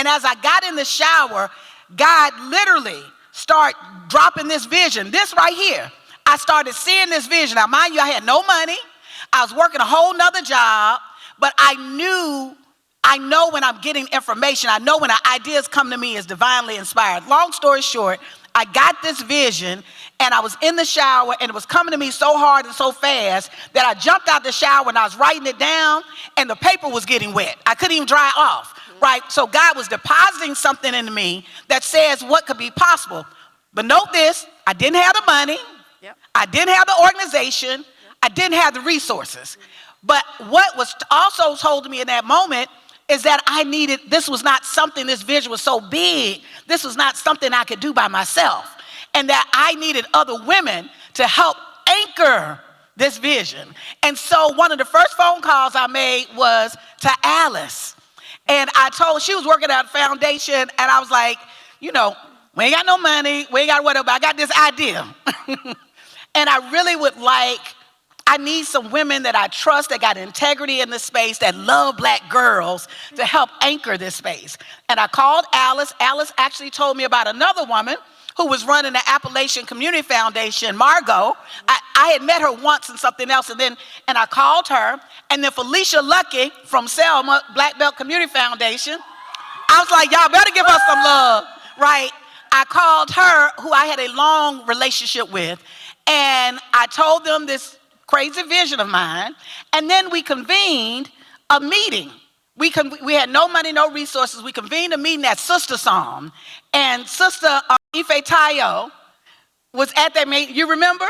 And as I got in the shower, God literally started dropping this vision. This right here. I started seeing this vision. Now, mind you, I had no money. I was working a whole nother job, but I know when I'm getting information. I know when ideas come to me as divinely inspired. Long story short, I got this vision, and I was in the shower, and it was coming to me so hard and so fast that I jumped out the shower, and I was writing it down, and the paper was getting wet. I couldn't even dry it off, right? So God was depositing something into me that says what could be possible. But note this, I didn't have the money. Yep. I didn't have the organization. Yep. I didn't have the resources. But what was also told to me in that moment is that this was not something, this vision was so big, this was not something I could do by myself. And that I needed other women to help anchor this vision. And so one of the first phone calls I made was to Alice. And she was working at a foundation, and I was like, we ain't got no money, we ain't got whatever, but I got this idea. And I need some women that I trust, that got integrity in this space, that love Black girls to help anchor this space. And I called Alice. Alice actually told me about another woman who was running the Appalachian Community Foundation, Margo. I had met her once in something else, and I called her. And then Felecia Lucky from Selma, Black Belt Community Foundation. I was like, y'all better give her some love, right? I called her, who I had a long relationship with, and I told them this crazy vision of mine, and then we convened a meeting. We had no money, no resources. We convened a meeting at Sister Psalm, and Sister Ife Tayo was at that meeting. You remember?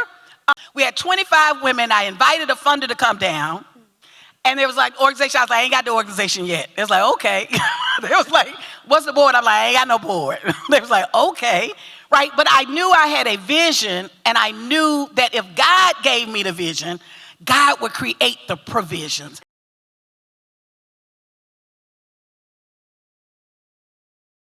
We had 25 women. I invited a funder to come down, and there was like organization. I was like, I ain't got the organization yet. It was like, okay. They was like, what's the board? I'm like, I ain't got no board. They was like, okay. Right, but I knew I had a vision, and I knew that if God gave me the vision, God would create the provisions.